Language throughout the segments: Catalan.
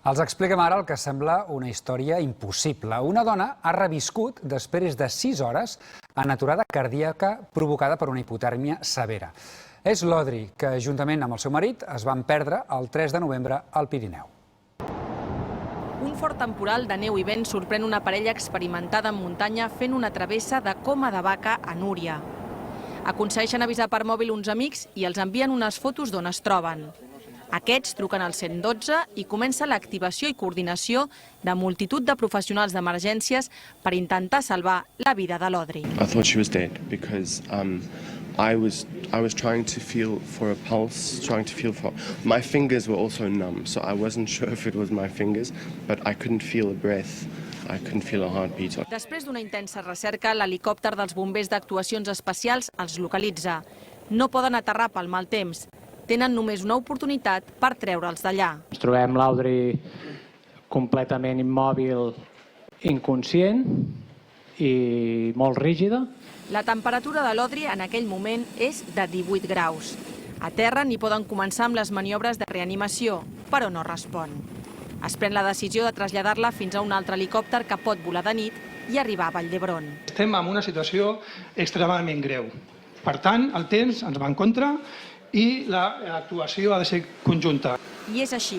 Els expliquem ara el que sembla una història impossible. Una dona ha reviscut després de 6 hores en aturada cardíaca provocada per una hipotèrmia severa. És l'Audrey, que juntament amb el seu marit es van perdre el 3 de novembre al Pirineu. Un fort temporal de neu i vent sorprèn una parella experimentada en muntanya fent una travessa de Coma de Vaca a Núria. Aconsegueixen avisar per mòbil uns amics i els envien unes fotos d'on es troben. Aquests truquen al 112 i comença l'activació i coordinació de multitud de professionals d'emergències per intentar salvar la vida de l'Audrey. I thought she was dead because I was trying to feel for a pulse, my fingers were also numb, so I wasn't sure if it was my fingers, but I couldn't feel a breath. I couldn't feel a heartbeat. Després d'una intensa recerca, l'helicòpter dels bombers d'actuacions especials els localitza. No poden aterrar pel mal temps. Tenen només una oportunitat per treure'ls d'allà. Ens trobem l'Audrey completament immòbil, inconscient i molt rígida. La temperatura de l'Audrey en aquell moment és de 18 graus. A terra n'hi poden començar amb les maniobres de reanimació, però no respon. Es pren la decisió de traslladar-la fins a un altre helicòpter que pot volar de nit i arribar a Vall d'Hebron. Estem en una situació extremadament greu. Per tant, el temps ens va en contra i l'actuació ha de ser conjunta. I és així.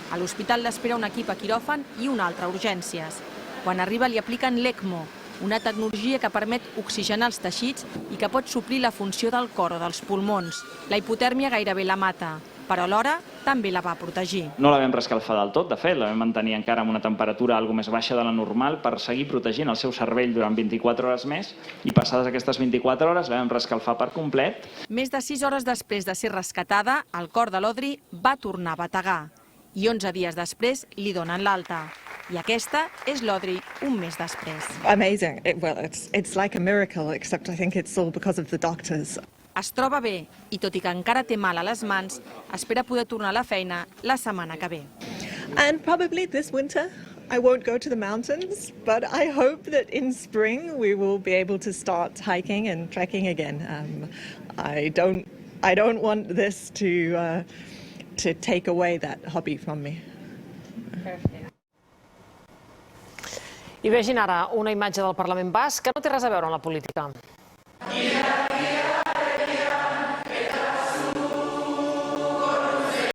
A l'hospital l'espera un equip a quiròfan i un altre a urgències. Quan arriba li apliquen l'ECMO, una tecnologia que permet oxigenar els teixits i que pot suplir la funció del cor o dels pulmons. La hipotèrmia gairebé la mata, però alhora també la va protegir. No la vam rescalfar del tot, de fet, la vam mantenir encara amb una temperatura algo més baixa de la normal per seguir protegint el seu cervell durant 24 hores més i passades aquestes 24 hores la vam rescalfar per complet. Més de 6 hores després de ser rescatada, el cor de l'Audrey va tornar a bategar i 11 dies després li donen l'alta. I aquesta és l'Audrey un mes després. Amazing. It's like a miracle, except I think it's all because of the doctors. Es troba bé i, tot i que encara té mal a les mans, espera poder tornar a la feina la setmana que ve. And probably this winter I won't go to the mountains, but I hope that in spring we will be able to start hiking and trekking again. I don't want this to take away that hobby from me. I vegin ara una imatge del Parlament basc que no té res a veure amb la política.